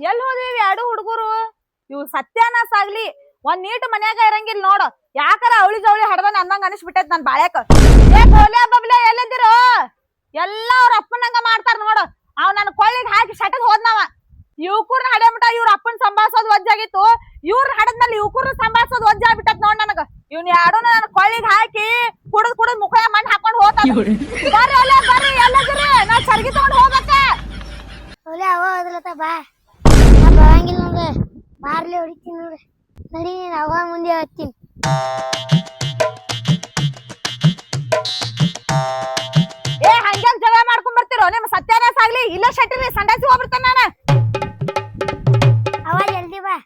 ಎಲ್ಲಿ ಹೋದ್ವಿ ಎರಡು ಹುಡುಗರು ಇವು ಸತ್ಯಾನಾಶ ಆಗ್ಲಿ ಒಂದ್ ನೀಟ್ ಮನ್ಯಾಗ ಇರಂಗಿಲ್ಲ ನೋಡು ಯಾಕಾರ ಅವಳಿ ಜವಳಿ ಹಡ್ದಾನ ಅಂದಂಗ ಅನಿಸ್ಬಿಟ್ಟೈತ್ ನನ್ ಬಾಳ್ಯಾಕ ಏ ಬೋಲೆ ಬಬ್ಲೆ ಎಲ್ಲದಿರೋ ಎಲ್ಲ ಅವ್ರ ಅಪ್ಪನಂಗ ಮಾಡ್ತಾರ ನೋಡು ಅವ್ ನನ್ ಕೊಳ್ಳಿಗೆ ಹಾಕಿ ಶಟದ್ ಹೋದ್ನವ ಇವ್ಕೂರ್ನ ಹಡೆಬಿಟ್ಟ ಇವ್ರ ಅಪ್ಪನ್ ಸಂಭಾಳ್ಸೋದ್ ವಜ್ಜಾಗಿತ್ತು ಇವ್ರ ಹಡದ್ಮೇಲೆ ಇವ್ಕೂರ್ನ ಸಂಭಾಳ್ಸೋದ್ ವಜ್ಜಾಗ್ಬಿಟ್ಟತ್ ನೋಡ್ ನನಗ ಇವ್ನ ಎರಡೂನ ನನ್ ಕೊಳ್ಳಿಗೆ ಹಾಕಿ ಕುಡದ್ ಮುಖ ಮಣ್ಣ್ ಹಾಕೊಂಡ್ ಹೋತಾನ ಬರ್ರಿ ಅಲ್ಲ ಬರ್ರಿ ಎಲ್ಲದಿರಿ ನಾ ಚರ್ಗಿ ತಗೊಂಡ್ ಹೋಗ್ಬೇಕ ಒಲೆ ಅವ ಹೋದ್ರತ ಬಾ ನಾ ಬರಂಗಿಲ್ಲ ನಂಗೆ ಮಾರ್ಲಿ ಹೊಡಿತೀನಿ ನೋಡ್ರಿ ನಡಿ ನೀನು ಅವ ಮುಂದೆ ಹತ್ತೀನಿ ಏ ಹಂಗ್ಯಾಂಗ ಜಗಳ ಮಾಡ್ಕೊಂಡ್ ಬರ್ತಿರೋ ನಿಮ್ ಸತ್ಯಾನಾಶ ಆಗ್ಲಿ ಇಲ್ಲ ಶೆಟ್ಟಿ ಸಂಡಾಸಿ ಹೋಗ್ಬಿಡ್ತಾನ ನಾನು ಅವ ಜಲ್ದಿ ಬಾ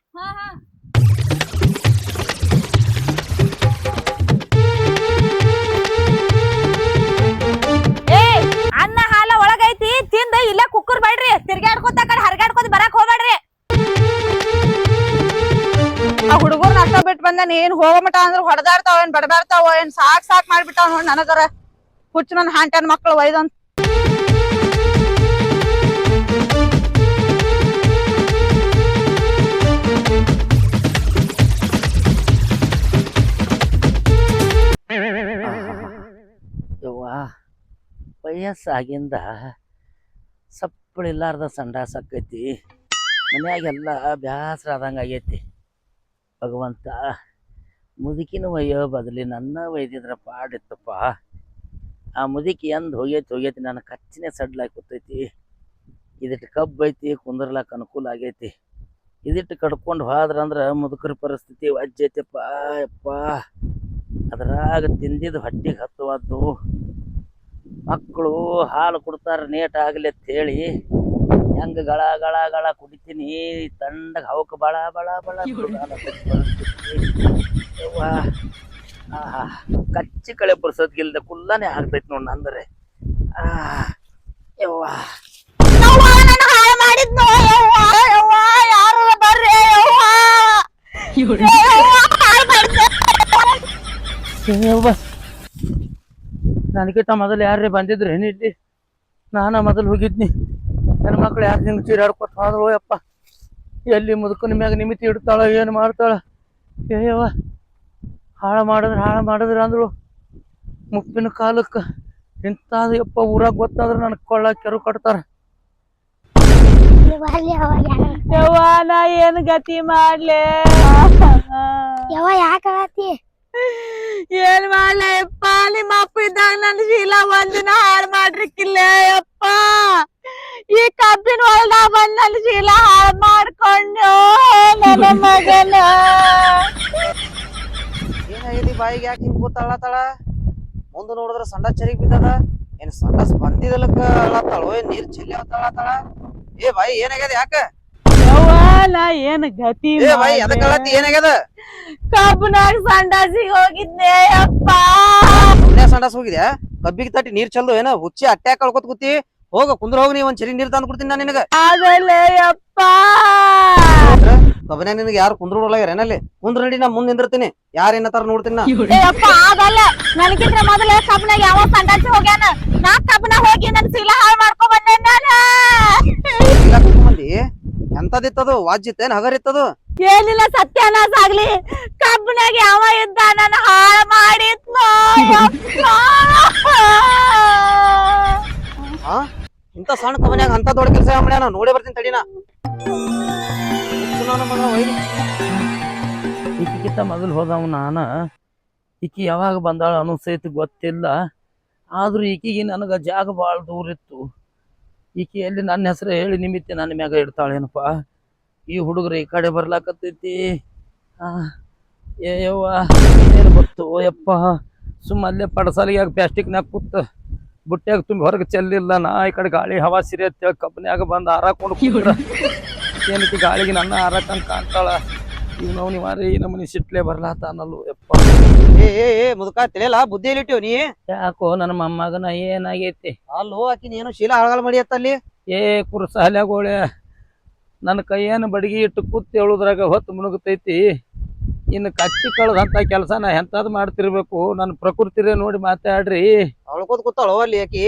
ಏ ಅನ್ನ ಹಾಲ ಒಳಗೈತಿ ತಿಂದ ಇಲ್ಲೇ ಕುಕ್ಕರ್ ಬೇಡ್ರಿ ತಿರ್ಗಾಡ್ಕೋತ ಕಡೆ ಹರ್ಗಾಡ್ಕೋತ ಬರಾಕ್ ಹೋಗ್ಬೇಡ್ರಿ ಆ ಹುಡುಗರ್ನ ಅಷ್ಟ ಬಿಟ್ಟು ಬಂದ ಏನ್ ಹೋಗಮಟ ಅಂದ್ರ ಹೊಡೆದಾಡ್ತಾವ ಏನ್ ಬಡದಾಡ್ತಾವ ಏನ್ ಸಾಕ್ ಮಾಡ್ಬಿಟ್ಟಾವ ನೋಡ್ ನನಗರ ಹುಚ್ಚ ನನ್ ಹಾಂಟನ್ ಮಕ್ಳು ಒಯ್ದಂತ ಯವ್ವಾ ವಯಸ್ಸಾಗಿಂದ ಸಪ್ಪಳಿಲ್ಲಾರ್ದ ಸಂಡಾಸ ಆಕೈತಿ ಮನ್ಯಾಗೆಲ್ಲ ಬ್ಯಾಸರ ಆದಂಗೆ ಆಗೈತಿ ಭಗವಂತ ಮುದುಕಿನ ಒಯ್ಯೋ ಬದಲಿ ನನ್ನ ಒಯ್ದಿದ್ರ ಪಾಡಿತ್ತಪ್ಪ ಆ ಮುದುಕಿ ಎಂದ್ ಹೋಗೈತಿ ನನ್ನ ಕಚ್ಚಿನೇ ಸಡ್ಲಾಕಿ ಕೂತೈತಿ ಇದಿಟ್ಟು ಕಬ್ಬು ಐತಿ ಕುಂದ್ರಲಾಕ ಅನುಕೂಲ ಆಗೈತಿ ಇದಿಟ್ಟು ಕಡ್ಕೊಂಡು ಹೋದ್ರಂದ್ರೆ ಮುದುಕರ ಪರಿಸ್ಥಿತಿ ವಜ್ಜೈತಿಪ್ಪ ಯಪ್ಪ ಅದ್ರಾಗ ತಿಂದಿದ್ದು ಹೊಟ್ಟಿಗೆ ಹತ್ತುವದ್ದು ಮಕ್ಕಳು ಹಾಲು ಕೊಡ್ತಾರ ನೇಟ್ ಆಗಲಿ ಅಂತ ಹೇಳಿ ಹೆಂಗ ಗಳ ಗಳ ಗಳ ಕುಡಿತೀನಿ ತಂಡಗ ಅವಕ್ಕೆ ಬಳ ಬಳ ಬಳ ಕಚ್ಚಿ ಕಳೆ ಬರ್ಸೋದ್ಗಿಲ್ದ ಕುಲ್ಲಾನೆ ಆಗ್ತೈತಿ ನೋಡ್ ನಂದ್ರೆ ಯವ್ವ ನನಗಿಂತ ಮೊದಲು ಯಾರೇ ಬಂದಿದ್ರು ಏನಿಲ್ಲಿ ನಾನ ಮೊದಲು ಹೋಗಿದ್ನಿ ನನ್ನ ಮಕ್ಳು ಯಾರು ಹಿಂಗೆ ಚೀರಾಡ್ಕೊತ ಹೋದ್ರು ಯಪ್ಪ ಎಲ್ಲಿ ಮುದುಕನ ಮ್ಯಾಗ ನಿಮಿತಿ ಇಡ್ತಾಳ ಏನು ಮಾಡ್ತಾಳ ಏಯವ್ವ ಹಾಳು ಮಾಡಿದ್ರೆ ಅಂದ್ರು ಮುಪ್ಪಿನ ಕಾಲಕ್ಕೆ ಇಂಥದ್ದು ಯಪ್ಪ ಊರಾಗ ಗೊತ್ತಾದ್ರೆ ನನಗೆ ಕೊಳ್ಳ ಕೆರು ಕಟ್ತಾರ ಯವ್ವ ನಾ ಏನು ಗತಿ ಮಾಡ್ಲೆ ಯವ್ವ ಯಾಕೆ ಏನ್ ಮಾಡ್ಲೆ ಯಪ್ಪ ನಿಮ್ಮ ಅಪ್ಪ ಇದ್ದಾಗ ನನ್ ಶೀಲ ಒಂದಿನ ಹಾಳು ಮಾಡ್ರಿಕ್ಕಿಲ್ಲ ಯಪ್ಪ ಈ ಕಬ್ಬಿನ ಹೊಲ್ದ ಬಂದ್ ನನ್ ಶೀಲ ಹಾಳು ಮಾಡ್ಕೊಂಡು ನನ್ನ ಮಗನ ಏನಾಗಿದೆ ಬಾಯಿಗೆ ಯಾಕೆ ಹಿಂಗ್ ಕೂತಾಳತ್ತಾಳ ಮುಂದೆ ನೋಡಿದ್ರ ಸಂಡ ಚರಿಗ್ ಬಿದ್ದದ ಏನ್ ಸಂಡಸ್ ಬಂದಿದಲಕ್ಕ ಅಳತ್ತಾಳೋ ಏನ್ ನೀರ್ ಚೆಲ್ಲಿ ಅವತ್ತಾಳತ್ತಾಳ ಏ ಬಾಯಿ ಏನಾಗ್ಯದ ಯಾಕ ಯವ್ವ ನಾ ಏನ್ ಗತಿ ಏ ಬಾಯಿ ಅದಕ್ಕ ಅಳತ್ತಿ ಏನಾಗ್ಯದ ಕಬ್ಬನಾಗ ಸಂಡಾಸಿಗೆ ಹೋಗಿದ್ದೆ ಯಪ್ಪ ಸಂಡಾಸ್ ಹೋಗಿದ್ಯಾ ಕಬ್ಬಿಗೆ ತಟ್ಟಿ ನೀರ್ ಚೆಲ್ದು ಏನ ಹುಚ್ಚಿ ಅಟ್ಯಾಕ್ ಕಳ್ಕೊತ್ ಕೂತಿ ಹೋಗ ಕುಂದ್ರ ಹೋಗಿ ನೀ ಒಂದ್ ಚರಿ ನೀರ್ ತಂದು ಕೊಡ್ತೀನಿ ನಾನು ನಿನಗ ಆಗಲೇ ಯಪ್ಪ ಕಬ್ಬನ್ಯಾಗ ನಿನಗೆ ಯಾರು ಕುಂದ್ರೋಳಾಗ್ಯಾರ ಏನಲ್ಲಿ ಕುಂದ್ರ ನಡಿ ನಾ ಮುಂದ್ ನಿಂದಿರ್ತೀನಿ ಯಾರ ಏನತ್ತಾರ ನೋಡ್ತೀನಿ ನಾ ಯಪ್ಪ ಆಗಲ್ಲ ನನಗಿಂತ ಮೊದಲೇ ಕಬ್ಬನಾಗ ಯಾವ ಸಂಡಾಸಿ ಹೋಗ್ಯಾನ ನಾ ಕಬ್ಬನಾಗ ಹೋಗಿ ನನ್ ಶೀಲ ಹಾಳು ಮಾಡ್ಕೊಂಡ್ ಬಂದೆ ನಾನು ಮಂದಿ ಎಂತದಿತ್ತದು ವಾಜ್ಜಿತ್ತೇನ್ ಹಗರಿತ್ತದು ಏನಿಲ್ಲ ಸತ್ಯಾನಾಶ ಆಗ್ಲಿ ಕಬ್ಬನಾಗ ಯಾವ ಇದ್ದ ನನ್ನ ಹಾಳು ಮಾಡಿದ್ನು ಇಂತ ಸಣ್ಣ ಕಬ್ಬನ್ಯಾಗ ಅಂತ ದೊಡ್ಡ ಕೆಲಸ ಮಾಡ್ಯಾನ ನೋಡಿ ಬರ್ತೀನಿ ತಡಿನ ಈಕಿಗಿಂತ ಮೊದಲು ಹೋದವ ನಾನು ಈಕಿ ಯಾವಾಗ ಬಂದಾಳ ಅನಿಸೈತಿ ಗೊತ್ತಿಲ್ಲ ಆದ್ರೂ ಈಕಿಗೆ ನನಗೆ ಜಾಗ ಭಾಳ ದೂರ ಇತ್ತು ಈಕಿ ಎಲ್ಲಿ ನನ್ನ ಹೆಸರು ಹೇಳಿ ನಿಮಿತ್ತಿ ನನ್ನ ಮ್ಯಾಗ ಇಡ್ತಾಳೇನಪ್ಪ ಈ ಹುಡುಗರು ಈ ಕಡೆ ಬರ್ಲಾಕತ್ತೈತಿ ಏಯವ್ವ ಏನೇನು ಗೊತ್ತು ಯಪ್ಪ ಸುಮ್ಮ ಅಲ್ಲೇ ಪಡಸಾಲಿಗೆ ಪ್ಲಾಸ್ಟಿಕ್ನಾಗ ಕೂತ ಬುಟ್ಟ್ಯಾಗ ತುಂಬಿ ಹೊರಗೆ ಚೆಲ್ಲಿಲ್ಲ ನಾ ಈ ಕಡೆ ಗಾಳಿ ಹವಾ ಸಿರಿ ಅಂತೇಳಿ ಕಬ್ಬನ್ಯಾಗ ಬಂದು ಹಾರಾಕೊಂಡು ಏನಕ್ಕೆ ಗಾಳಿಗೆ ನನ್ನ ಹಾರಕಂತ ಕಾಣ್ತಾಳ ಇವ್ ನೀವು ಮಾರಿ ನಮ್ಮನಿ ಸಿಟ್ಲೆ ಬರ್ಲಾತಾನಲ್ಲು ಯಪ್ಪ ಏ ಮುದುಕ ತಿಳಿಯಲ್ಲ ಬುದ್ಧಿಯಲ್ಲಿ ಇಟ್ಟಿವ್ ನೀ ಯಾಕೋ ನನ್ನ ಮೊಮ್ಮಗನ ಏನಾಗೈತಿ ಅಲ್ಲಿ ಆಕಿನ ಏನು ಶೀಲ ಹಳಗಲ್ ಮಾಡಿ ಅಲ್ಲಿ ಏ ಕುರ್ಸಾಲ್ಯಾಗೋಳೆ ನನ್ನ ಕೈಯೇನು ಬಡಗಿ ಇಟ್ಟು ಕೂತ್ ಹೇಳುದ್ರಾಗ ಹೊತ್ತು ಮುಳುಗತೈತಿ ಇನ್ನು ಕಚ್ಚಿ ಕಳ್ದಂತ ಕೆಲಸ ನಾ ಎಂತಾದ್ ಮಾಡ್ತಿರ್ಬೇಕು ನನ್ನ ಪ್ರಕೃತಿರೇ ನೋಡಿ ಮಾತಾಡ್ರಿ ಅವಳ್ಕೋದ್ ಕೂತಾಳು ಅಲ್ಲಿ ಆಕಿ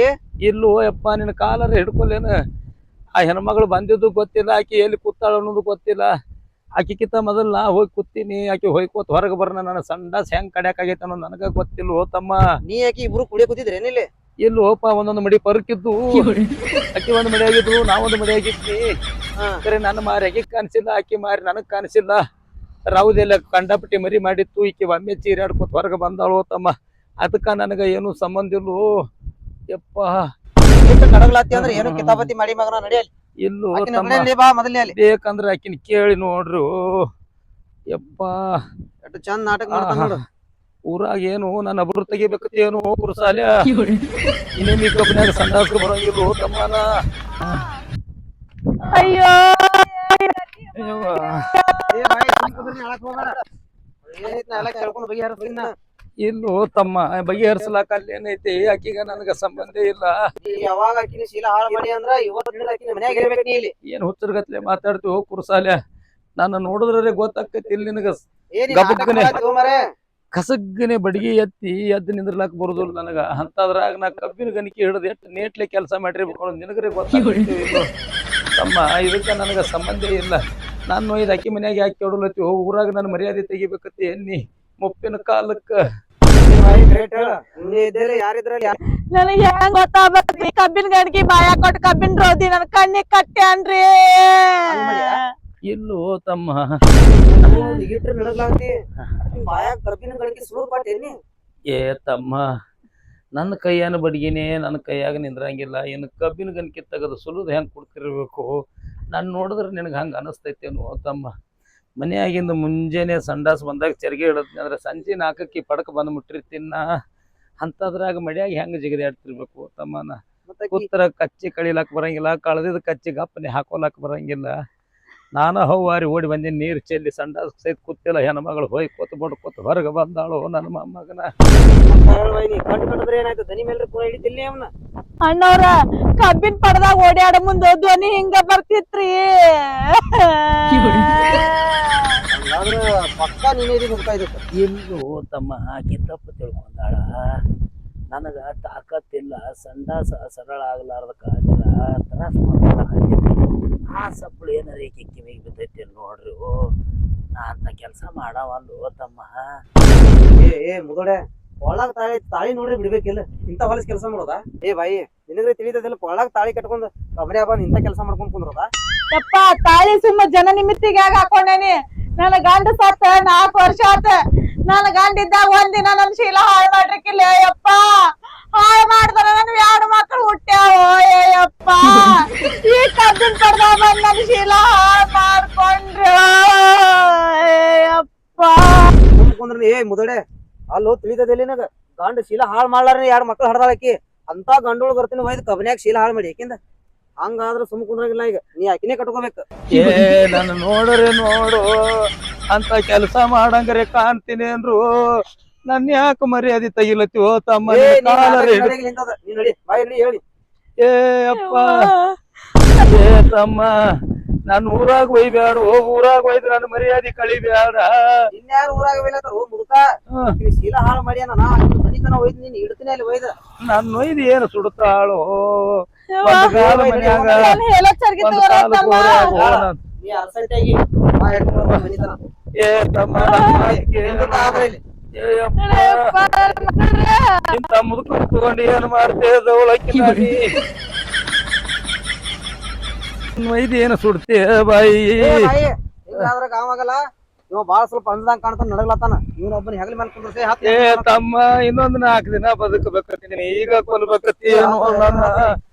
ಇಲ್ಲೋ ಯಪ್ಪ ನಿನ್ನ ಕಾಲರ ಹಿಡ್ಕೊಲೇನ ಆ ಹೆಣ್ಮಗಳು ಬಂದಿದ್ದು ಗೊತ್ತಿಲ್ಲ, ಆಕಿ ಎಲ್ಲಿ ಕೂತಾಳ ಅನ್ನೋದು ಗೊತ್ತಿಲ್ಲ. ಆಕಿಕಿಂತ ಮೊದಲು ನಾ ಹೋಗಿ ಕೂತೀನಿ, ಆಕಿ ಹೋಯ್ಕೋತ ಹೊರಗೆ ಬರ್ನ ನನ್ನ ಸಂಡಾಸ್ ಹೆಂಗ್ ಕಡ್ಯಾಕ್ ಆಗೈತೆ ಅನ್ನೋದು ನನಗ ಗೊತ್ತಿಲ್ಲ ತಮ್ಮ. ನೀ ಯಾಕೆ ಇಬ್ರು ಕುಡಿಯ ಕೂತಿದ್ರಿ ಏನಿಲ್ಲ? ಇಲ್ಲಿ ಹೋಪ ಒಂದೊಂದು ಮಡಿ ಪರಕಿದ್ದು, ಆಕಿ ಒಂದು ಮಡಿ ಆಗಿದ್ದು, ನಾವೊಂದು ಮಡಿ ಆಗಿದ್ನಿ. ಸರಿ ನನ್ನ ಮಾರಿ ಆಕಿ ಕಾಣಿಸಿಲ್ಲ, ಆಕಿ ಮಾರಿ ನನಗ್ ಕಾಣಿಸಿಲ್ಲ. ರಾವುದೆಲ್ಲ ಕಂಡಪಟ್ಟಿ ಮರಿ ಮಾಡಿತ್ತು, ಈಕಿ ಒಮ್ಮೆ ಚೀರಾಡ್ಕೋತ ಹೊರಗೆ ಬಂದಾಳು ತಮ್ಮ. ಅದಕ್ಕ ನನಗ ಏನು ಸಂಬಂಧ ಇಲ್ಲೋ ಯಪ್ಪ. ಕಡಗ್ಲಾತಿ ಅಂದ್ರೆ ಏನು ಕಿತಾಪತಿ ಮಾಡಿ ಮಗನ ನಡಿಯಲ್ಲಿ. ಇಲ್ಲೋ ಆಕಿನ ತಮ್ಮ, ಮನೆಯಲ್ಲಿ ಬಾ ಮೊದಲನೇ ಅಲ್ಲಿ. ಬೇಕಂದ್ರ ಆಕಿನ ಕೇಳಿ ನೋಡ್ರು ಯಪ್ಪ. ಎಷ್ಟು ಚಂದ ನಾಟಕ ಮಾಡ್ತಾನ ನೋಡು. ಊರಾಗ ಏನು ನನ್ನ ಅಬ್ರು ತೆಗಿಬೇಕತ್ತೇನು ಕುರುಸಾಲ್ಯ. ಇನ್ನೇನು ಈ ಕಬ್ಬನ್ಯಾಗ ಸಂಡಾಸ್ಕ ಬರೋಂಗಿಲ್ಲ ತಮ್ಮನ. ಅಯ್ಯೋ ಅಯ್ಯವ್ವ. ಏ ಬಾಯ್ ಸುಮ್ನೆ ಕುಂದ್ರಿ, ಅಳಕ್ ಹೋಗ್ಬೇಡ. ಏನೈತ್ ನಾ ಎಲ್ಲ ಕೇಳ್ಕೊಂಡು ಬಗೆಹರಿಸ್ತೀನಿ ನಾ. ಇಲ್ಲೋ ತಮ್ಮ, ಬಗೆಹರಿಸಲಾಕ ಅಲ್ಲೇನೈತಿ, ಆಕಿಗ ನನಗ ಸಂಬಂಧ ಇಲ್ಲ. ನೀ ಯಾವಾಗ ಆಕಿನ ಶೀಲ ಹಾಳು ಮಾಡಿ ಅಂದ್ರ ಇವತ್ತು ಹಿಡಿದು ಆಕಿನ ಮನ್ಯಾಗ ಇರ್ಬೇಕು ನೀ ಇಲ್ಲಿ. ಏನ್ ಹುಚ್ಚರ್ಗತ್ಲೆ ಮಾತಾಡ್ತೀವೋ ಕುರುಸಾಲ್ಯ. ನನ್ನ ನೋಡಿದ್ರೆ ಗೊತ್ತಾಕೈತಿ ಇಲ್ಲಿ ನಿನಗ. ಏ ನೀ ಗಬ್ಬಕ್ಕನೆ. ನಾಟಕ ಮಾಡಾತಿ ಮಾರ್ರೆ. ಕಸಗ್ಗನೆ ಬಡಗಿ ಎತ್ತಿ ಎದ್ದು ನಿಂದ್ರಲಾಕ ಬರುದಿಲ್ಲ ನನಗ. ಅಂತದ್ರಾಗ ನಾ ಕಬ್ಬಿನ ಗಣಿಕೆ ಹಿಡಿದು ಎಷ್ಟು ನೇಟ್ಲೆ ಕೆಲಸ ಮಾಡಿರ್ಬೇಕು ಅನ್ನೋದು ನಿನಗರೆ ಗೊತ್ತಾಗ್ತೈತಿ ಇಲ್ಲೋ ತಮ್ಮ. ಇದಕ್ಕ ನನಗ ಸಂಬಂಧ ಇಲ್ಲ. ನಾನು ಇದು ಅಕ್ಕಿ ಮನ್ಯಾಗ ಯಾಕೆ ಕೇಳಲತ್ತಿ, ಊರಾಗ ನನ್ನ ಮರ್ಯಾದೆ ತೆಗಿಬೇಕತ್ತಿ ಎನ್ನಿ ಮುಪ್ಪಿನ ಕಾಲಕ್ಕ. ನನಗೆ ಹೆಂಗ್ ಗೊತ್ತಾಗ್ಬೇಕ್ರಿ? ಕಬ್ಬಿನ ಗಂಡ್ಗಿ ಬಾಯ ಕೊಟ್ಟು ಕಬ್ಬಿನ ರೋದಿ ನನ್ ಕಣ್ಣಿಗೆ ಕಟ್ಟ್ಯಾನ್ರಿ. ಇಲ್ಲೋ ತಮ್ಮ, ಏ ತಮ್ಮ, ನನ್ನ ಕೈಯಾನ ಬಡ್ಗಿನೇ ನನ್ನ ಕೈಯಾಗ ನಿಂದ್ರಂಗಿಲ್ಲ. ಇನ್ನು ಕಬ್ಬಿನ ಗಣಿಕೆ ತೆಗೆದು ಸುಲಿದು ಹೆಂಗ್ ಕೊಡ್ತಿರ್ಬೇಕು. ನಾನು ನೋಡಿದ್ರೆ ನಿನಗೆ ಹಂಗೆ ಅನಿಸ್ತೈತೇನೋ ತಮ್ಮ. ಮನೆಯಾಗಿಂದ ಮುಂಜಾನೆ ಸಂಡಾಸ್ ಬಂದಾಗ ಚರಿಗೆ ಇಡತ್ನಿ ಅಂದ್ರೆ ಸಂಜೆ 4ಕ್ಕೆ ಪಡಕ ಬಂದು ಮುಟ್ಟಿರ್ತೀನ. ಅಂಥದ್ರಾಗ ಮಡ್ಯಾಗ ಹೆಂಗೆ ಜಿಗದಾಡ್ತಿರ್ಬೇಕು ತಮ್ಮನ. ಕೂತ್ರ ಕಚ್ಚಿ ಕಳಿಲಾಕ ಬರಂಗಿಲ್ಲ, ಕಳೆದಿದ್ದ ಕಚ್ಚಿ ಗಪ್ಪನೆ ಹಾಕೋಲಾಕ ಬರಂಗಿಲ್ಲ. ನಾನು ಹೌವಾರಿ ಓಡಿ ಬಂದೀನಿ, ನೀರು ಚೆಲ್ಲಿ ಸಂಡಾಸ್ ಸಹಿತ ಕೂತಿಲ್ಲ. ಹೆಣ್ಮಗಳು ಹೋಗಿ ಕೂತ್ ಬಡ್ಕೋತ ಹೊರಗೆ ಬಂದಾಳು ನನ್ನ ಮೊಮ್ಮಗನ. ಅಣ್ಣವ್ರ ಕಬ್ಬಿನ ಪಡದಾಗ ಓಡ್ಯಾಡ ಮುಂದ ಧ್ವನಿ ಹಿಂಗ ಬರ್ತಿತ್ರಿ. ಪಕ್ಕ ನೀನೇ ಎಲ್ಲೋ ತಮ್ಮ, ಆಕಿ ತಪ್ಪು ತಿಳ್ಕೊಂಡಾಳ. ನನಗ ತಾಕತ್ತಿಲ್ಲ, ಸಂಡಾಸ ಸರಳ ಆಗ್ಲಾರ್ದಕ್ಕ ಜರ ತ್ರಾಸ ಮಾಡ್ಕೊಳಕತ್ತೈತಿ. ಆ ಸಪ್ಪಳು ಏನಾರ ಈಕಿ ಕಿವಿಗೆ ಬಿದ್ದೈತಿ ನೋಡ್ರಿ. ನಾ ಅಂತ ಕೆಲಸ ಮಾಡವಲ್ಲು ತಮ್ಮ. ಏ ಮುದೋಡೆ, ಒಳಗ್ ತಾಳಿ ನೋಡ್ರಿ ಬಿಡ್ಬೇಕಿಲ್ಲ. ಇಂತ ಹೊಲಸ್ ಕೆಲಸ ಮಾಡೋದ? ಏ ಬಾಯಿ, ನಿನಗ್ರೆ ತಿಳಿತದಿಲ್ಲ, ಒಳಗ್ ತಾಳಿ ಕಟ್ಕೊಂಡ್ ಕಬರಿ ಬಂದ್ ಇಂತ ಕೆಲಸ ಮಾಡ್ಕೊಂಡ್ ಕುಂದ್ರದ? ಯಪ್ಪ, ತಾಳಿ ಸುಮ್ಮ ಜನ ನಿಮಿತ್ತಿಗೆ ಹಾಕೊಂಡೇನಿ. ನನ್ನ ಗಂಡ ಸತ್ತ 4 ವರ್ಷ ಆತ. ನನ್ನ ಗಂಡ ಇದ್ದಾಗ ಒಂದಿನ ನನ್ ಶೀಲ ಹಾಳು ಮಾಡ್ರಿಕಿಲ್ಲ ಯಪ್ಪ. ಹಾಳು ಮಾಡ್ತಾರ ನನ್ 2 ಮಕ್ಳು ಹುಟ್ಟ್ಯಾವ ಯಪ್ಪ. ಈ ಕಬ್ಬಿನ ಪಡ್ದಾಗ ಬಂದ್ ನನ್ ಶೀಲ ಹಾಳು ಮಾಡ್ಕೊಂಡ್ರು ಯಪ್ಪ. ಕುಂದ್ರಿ. ಏ ಮುದೋಡೆ, ಅಲ್ಲೋ ತಿಳಿತದಿಲ್ಲ ನಿನಗ, ಗಂಡ ಶೀಲ ಹಾಳು ಮಾಡ್ಲಾರ 2 ಮಕ್ಳು ಹಡ್ದಾಳಕಿ. ಅಂತ ಗಂಡೋಳು ಬರ್ತೀನಿ ಒಯ್ದು ಕಬನ್ಯಾಗ ಶೀಲ ಹಾಳು ಮಾಡಿ ಯಾಕಿಂದ. ಹಂಗಾದ್ರ ಸುಮ್ ಕುಂದ್ರಂಗಿಲ್ಲ. ಈಗ ನೀ ಆಕಿನೇ ಕಟ್ಕೋಬೇಕು. ಏ ನಾನು ನೋಡ್ರೆ ನೋಡು ಅಂತ ಕೆಲಸ ಮಾಡಂಗ್ರೆ ಕಾಣ್ತೀನಿ ಅಂದ್ರು ನನ್ ಯಾಕೆ ಮರ್ಯಾದೆ ತೆಗಿಲತ್ತೀವೋ ತಮ್ಮ. ಏ ಅಪ್ಪ, ಏ ತಮ್ಮ, ನಾನು ಊರಾಗ ಒಯ್ಬ್ಯಾಡ. ಊರಾಗ ಒಯ್ದು ನನ್ನ ಮರ್ಯಾದೆ ಕಳಿಬ್ಯಾಡ. ಇನ್ಯಾರು ಊರಾಗ ಒಯ್ಲತ್ತಾರ? ಮುದುಕ ಶೀಲ ಹಾಳು ಮಾಡಿ ಮನಿತನ ಒಯ್ದು ನೀನ್ ಇಡ್ತೀನಿ ಅಲ್ಲಿ ಒಯ್ದ. ನಾನು ಒಯ್ದು ಏನು ಸುಡುತ್ತಾಳೋ ನೀ ಅರ್ಸಂಟಾಗಿ ಮನಿತನ. ಏ ತಮ್ಮ, ಇಂತ ಮುದುಕ ತಗೊಂಡು ಏನ್ ಮಾಡ್ತೇವಳಕ್ಕಿ ಒಯ್ದು ಏನು ಸುಡ್ತೇ ಬಾಯಿ. ಹಿಂಗಾದ್ರ ಕಾವಾಗಲ್ಲ. ಇವ ಬಾಳ ಸ್ವಲ್ಪ ಅಂದಂಗ ಕಾಣ್ತಾನ, ನಡಗ್ಲತ್ತಾನ. ಇವನೊಬ್ಬನ ಹೆಗಲ ಮೇಲೆ ಕುಂದ್ರಸೆ. ಏ ತಮ್ಮ, ಇನ್ನೊಂದು 4 ದಿನ ಬದುಕಬೇಕತ್ತೀನಿ. ಈಗ ಕೊಲ್ಬೇಕತ್ತೇನು ನನ್ನ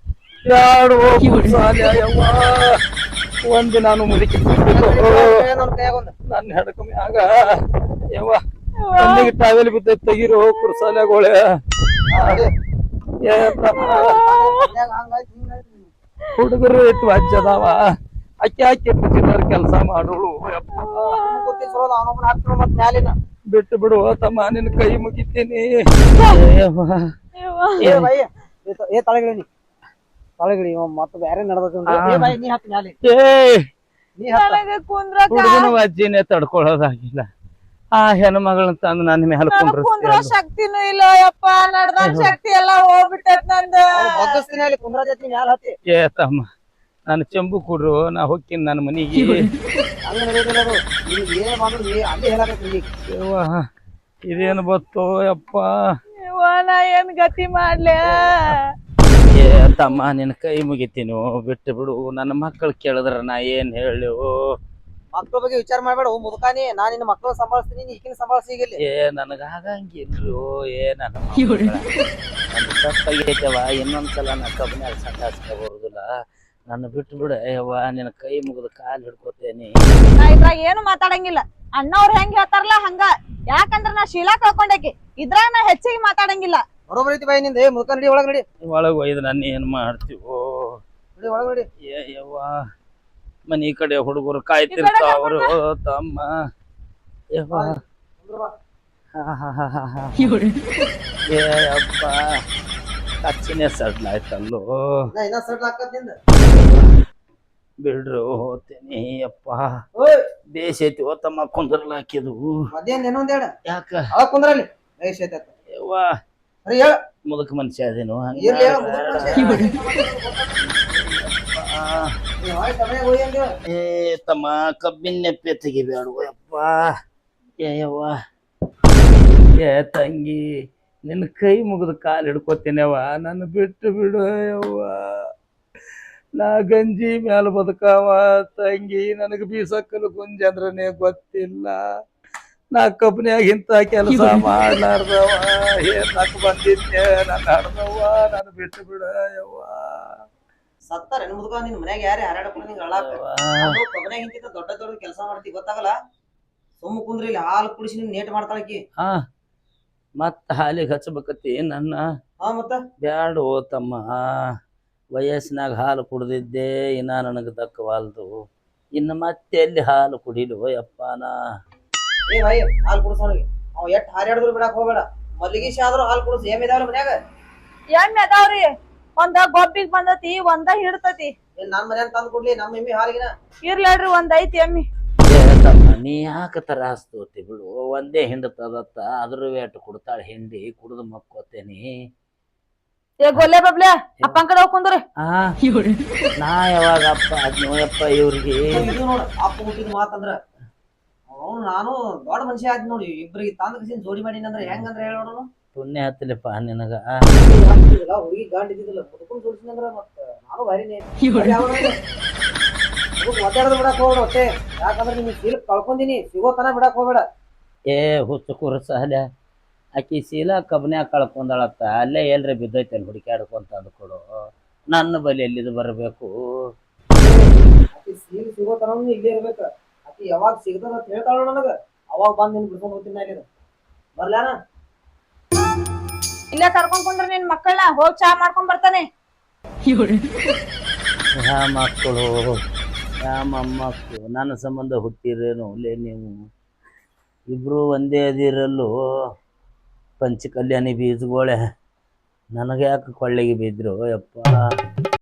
2 ಯವ್ವ. ಒಂದು ನಾನು ಮುದುಕಿ ನನ್ನ ಹೆಡಕ ಮ್ಯಾಗ ಯವ್ವ ಕಣ್ಣಿಗೆ ಟಾವೆಲ್ ಬಿದ್ದ ತೆಗಿರೋ ಕುರ್ಸಾಲೆಗೋಳೆ. ಏ ತಮ್ಮ, ಹುಡುಗರು ಎಷ್ಟು ಅಜ್ಜದಾವ. ಅಕ್ಕಿ ಚಿಲ್ಲರ್ ಕೆಲಸ ಮಾಡೋಳು ಯಪ್ಪ. ಬಿಟ್ಟು ಬಿಡುವ ತಮ್ಮ, ನಿನ್ನ ಕೈ ಮುಗಿತೀನಿ. ತಳಗಿಳಿ ತಳಗಿಳಿ ಮತ್ತ ಬ್ಯಾರೆ ಹುಡುಗನ ಅಜ್ಜಿನೇ ತಡ್ಕೊಳ್ಳೋದಾಗಿಲ್ಲ. ಆ ಹೆಣ್ಮಗಳನ್ನ ತಂದು ನನ್ನ ಮೇಲೆ ಕುಂದ್ರ ಶಕ್ತಿನೂ ಇಲ್ಲ ಯಪ್ಪ. ನಡ್ದ ಶಕ್ತಿ ಎಲ್ಲಾ ಹೋಗ್ಬಿಟ್ಟೈತ್ ನಂದು. ಏ ತಮ್ಮ, ನಾನು ಚೆಂಬು ಕೊಡ್ರು ನಾ ಹೋಗ್ತೀನಿ ನನ್ನ ಮನೆಗೆ. ಹಂಗ ನಡೆಯೋದಿಲ್ಲ ಅದು. ನೀವ್ ಏನ್ ಮಾಡಿದ್ರು ಅಲ್ಲಿ ಹೇಳಕತ್ತೀನಿ ಈಗ. ಯವ್ವ ಇದೇನು ಬತ್ತು ಯಪ್ಪ. ಯವ್ವ, ನಾ ಏನ್ ಗತಿ ಮಾಡ್ಲೆ? ಏ ತಮ್ಮ ನಿನ್ನ ಕೈ ಮುಗಿತೀನು, ಬಿಟ್ಟು ಬಿಡು. ನನ್ನ ಮಕ್ಕಳು ಕೇಳಿದ್ರ ನಾ ಏನ್ ಹೇಳು? ಮಕ್ಳ ಬಗ್ಗೆ ವಿಚಾರ ಮಾಡ್ಬೇಡ ಮುದುಕಾನಿ. ನಾನ್ ನಿನ್ನ ಮಕ್ಳು ಸಂಭಾಳಿಸ್ತೀನಿ, ನೀ ಈಕಿನ ಸಂಭಾಳಿಸಿ ಈಗ ಇಲ್ಲಿ. ಏ ನನಗ ಆಗಂಗಿಲ್ರು. ಏ ನನ್ನ ತಪ್ಪಾಗೈತವ. ಇನ್ನೊಂದ್ಸಲ ನಾ ಕಬ್ಬನ್ಯಾಗ ಸಂಡಾಸ್ಕ ಬರುದಿಲ್ಲ. ನನ್ನ ಬಿಟ್ಟು ಬಿಡ ಯವ್ವ, ನಿನ್ನ ಕೈ ಮುಗಿದು ಕಾಲು ಹಿಡ್ಕೊತೇನಿ. ನಾ ಇದ್ರಾಗ ಏನು ಮಾತಾಡಂಗಿಲ್ಲ. ಅಣ್ಣವ್ರ ಹೆಂಗ್ ಹೇಳ್ತಾರಲ್ಲ ಹಂಗ. ಯಾಕಂದ್ರ ನಾ ಶೀಲಾ ಕಳ್ಕೊಂಡಾಕಿ. ಇದ್ರಾಗ ನಾ ಹೆಚ್ಚಿಗೆ ಮಾತಾಡಂಗಿಲ್ಲ. ಬರೋಬರ್ ಐತಿ ಬಾಯಿ ನಿಂದ. ಮುದುಕ ನಡಿ ಒಳಗ್ ನಡಿ. ಒಳಗೆ ಒಯ್ದು ನನ್ನ ಏನ್ ಮಾಡ್ತೀವೋ? ನಡಿ ಒಳಗ್ ನಡಿ. ಏ ಯವ್ವ, ಮನಿ ಕಡೆ ಹುಡುಗರು ಕಾಯ್ತಿರ್ತಾವ್ರು ತಮ್ಮ. ಯವ್ವ ಏ ಅಪ್ಪ, ಕಚ್ಚಿನೇ ಸಡ್ಲಾಯ್ತಲ್ಲೋ. ಇನ್ನ ಸಡ್ಲ ಹಾಕತ್ ನಿಂದ. ಬಿಡ್ರು ಹೋಗ್ತೇನಿ ಅಪ್ಪ. ಓಯ್ ಬೇಸೈತಿ ಓ ತಮ್ಮ, ಕುಂದ್ರಲ್ಲ ಹಾಕಿದು. ಮಧ್ಯಾಹ್ನ ಏನೊಂದ್ ಹೇಳ. ಯಾಕ ಅವಾಗ ಕುಂದ್ರಲ್ಲಿ ಬೇಷ್ ಐತ. ಯವ್ವ ಅರೆ ಹೇಳ. ಮುದುಕ ಮನುಷ್ಯ ಅದೇನು ಇರ್ಲಿ ಹೇಳ ಮುದುಕ ಮನುಷ್ಯ. ನೀ ಹಾಯ್ ಸಮಯ ಹೋಗಿ ಅಂದ್ಯ. ಏ ತಮ್ಮ, ಕಬ್ಬಿನ ನೆಪ್ಪೆ ತೆಗಿಬೇಡು ಯಪ್ಪ. ಏ ಯವ್ವ, ಏ ತಂಗಿ, ನಿನ್ನ ಕೈ ಮುಗಿದು ಕಾಲು ಹಿಡ್ಕೊತೀನವ್ವ, ನನ್ನ ಬಿಟ್ಟು ಬಿಡು ಯವ್ವ. ನಾ ಗಂಜಿ ಮ್ಯಾಲ ಬದುಕಾವ ತಂಗಿ. ನನಗೆ ಬೀಸಕ್ಕಲು ಗುಂಜಿ ಅಂದ್ರನೇ ಗೊತ್ತಿಲ್ಲ. ನಾ ಕಬ್ಬನ್ಯಾಗ ಇಂಥ ಕೆಲಸ ಮಾಡ್ಲಾರ್ದವ. ಏನ್ ನಕ್ ಬಂದಿದ್ದೆ ನನ್ನ ಹಡ್ದವ್ವ, ನನ್ನ ಬಿಟ್ಟು ಬಿಡ ಯವ್ವ. ಸತ್ತಾರ ಮುದುಕ ನಿನ್ ಮನ್ಯಾಗ ಯಾರೇ ಹಾರಾಡಪ್ಪ ನಿಂಗೆ ಅಳ್ಳಾಕ. ಅದು ಕಬ್ಬನ್ಯಾಗ ಇಂತಿಂತ ದೊಡ್ಡ ದೊಡ್ಡ ಕೆಲಸ ಮಾಡ್ತಿ ಗೊತ್ತಾಗಲ್ಲ. ಸುಮ್ಮ ಕುಂದ್ರಿ ಇಲ್ಲಿ ಹಾಲು ಕುಡಿಸಿ ನಿನ್ ನೇಟ್ ಮಾಡ್ತಾಳಕಿ. ಹಾ ಮತ್ತ ಹಾಲಿಗೆ ಹಚ್ಚಬೇಕತ್ತಿ ನನ್ನ? ಹಾ ಮತ್ತ ಬ್ಯಾಡು ತಮ್ಮ. ವಯಸ್ಸಿನಾಗ ಹಾಲು ಕುಡ್ದಿದ್ದೆ, ಇನ್ನ ನನಗೆ ದಕ್ಕವಾಲ್ದು. ಇನ್ನು ಮತ್ತೆ ಎಲ್ಲಿ ಹಾಲು ಕುಡಿಲು ಯಪ್ಪನ. ಏ ಭಾಯಿ ಹಾಲು ಕುಡಿಸೋನಿಗೆ ಅವ್ ಎಷ್ಟ್ ಹಾರಾಡಿದ್ರು ಬಿಡಾಕ್ ಹೋಗ್ಬೇಡ. ಮಲ್ಲಿಗಿಸಿ ಆದ್ರೂ ಹಾಲು ಕುಡಿಸ್. ಏಮಿದಾವಲ್ಲ ಮನ್ಯಾಗ? ಎಮ್ಮೆ ಅದಾವ್ರಿ. ಒಂದ ಗೊಬ್ಬಿಗ್ ಬಂದತಿ, ಒಂದ ಹಿಡ್ತತಿ. ಏನ್ ನನ್ ಮನ್ಯಾಗ ತಂದ್ ಕೊಡ್ಲಿ ನಮ್ಮ ಎಮ್ಮಿ ಹಾಲಿಗಿನ? ಇರ್ಲಾಡ್ರಿ, ಒಂದ್ ಐತಿ ಎಮ್ಮಿ. ಏ ತಮ್ಮ, ನೀ ಯಾಕೆ ತ್ರಾಸ್ ತೋತಿ ಬಿಡು. ಒಂದೇ ಹಿಂಡತದತ್ತ, ಅದ್ರ ವೇಟ್ ಕೊಡ್ತಾಳೆ ಹಿಂಡಿ. ಕುಡಿದು ಮಕ್ಕೋತೇನಿ. ಏ ಗೊಲ್ಲೆ ಬಬ್ಲೆ, ಅಪ್ಪನ್ ಕಡೆ ಹೋಗ್ ಕುಂದ್ರಿ. ನಾ ಯಾವಾಗ ಅಪ್ಪ ಅದ್ನೋ ಯಪ್ಪ ಇವ್ರಿಗೆ? ಇದು ನೋಡ ಅಪ್ಪ ಹುಟ್ಟಿದ ಮಾತಂದ್ರ ಅವ್ನು ನಾನು ದೊಡ್ಡ ಮನುಷ್ಯ ಆದ್ ನೋಡಿ. ಇಬ್ರಿಗೆ ತಂದ್ ಕಸಿನ್ ಜೋಡಿ ಮಾಡೀನಂದ್ರ ಹೆಂಗಂದ್ರ ಹೇಳೋಣ. ಪುಣ್ಯ ಹತ್ತಲಿಪ್ಪ ನಿನಗ. ಹುಡುಗಿ ಗಾಂಡ್ ಇದ್ದಿದ್ದಿಲ್ಲ, ಮುದುಕುನ್ ಜೋಡಿಸಿನಂದ್ರ ಮತ್ತ ನಾನು ಭಾರಿನೇ ಮಾತಾಡೋದು ಬಿಡಕ್ ಹೋಗ್ಬೇಡ ಹೊಟ್ಟೆ. ಯಾಕಂದ್ರೆ ನಿಮ್ಗೆ ಸೀಲ್ ಕಳ್ಕೊಂದಿನಿ, ಸಿಗೋತನ ಬಿಡಕ್ ಹೋಗ್ಬೇಡ. ಏ ಹುಚ್ಚು ಕುರ್ಸಾಲ, ಆಕಿ ಶೀಲಾ ಕಬ್ಬನ್ಯಾಗ ಕಳ್ಕೊಂಡಳತ್ತ. ಅಲ್ಲೇ ಎಲ್ರ ಬಿದ್ದೈತೆ ಅಲ್ಲಿ ಹುಡುಕ್ಯಾಡ್ಕೊಂತ ಅಂದ್ಕೊಡು. ನನ್ನ ಬಲಿ ಎಲ್ಲಿದು ಬರಬೇಕು? ಆಕಿ ಸೀಲ್ ಸಿಗೋತನ ಇಲ್ಲೇ ಇರ್ಬೇಕ. ಆಕಿ ಯಾವಾಗ ಸಿಗ್ತದ ಅಂತ ಹೇಳ್ತಾಳ ನನಗ, ಅವಾಗ ಬಂದ್ ನಿನ್ ಬಿಡ್ಕೊಂಡ್ ಹೋಗ್ತೀನಿ. ಇಲ್ಲಿ ಬರ್ಲಾನ ಇಲ್ಲೇ ಕರ್ಕೊಂಡ್ ಕುಂದ್ರಿ ನಿನ್ ಮಕ್ಕಳನ್ನ. ಹೋಗ್ ಚಾ ಮಾಡ್ಕೊಂಡ್ ಬರ್ತಾನೆ. ಯಾ ಮಕ್ಕಳು, ಯಾ ಮೊಮ್ಮಕ್ಕಳು ನನ್ನ ಸಂಬಂಧ ಹುಟ್ಟಿರೇನು ಲೇ ನೀವು? ಇಬ್ರು ಒಂದೇ ಅದಿರಲ್ಲೂ ಪಂಚಕಲ್ಯಾಣಿ ಬೀಜಗೋಳೆ. ನನಗೆ ಯಾಕೆ ಕೊಳ್ಳಿಗೆ ಬಿದ್ರು ಯಪ್ಪ?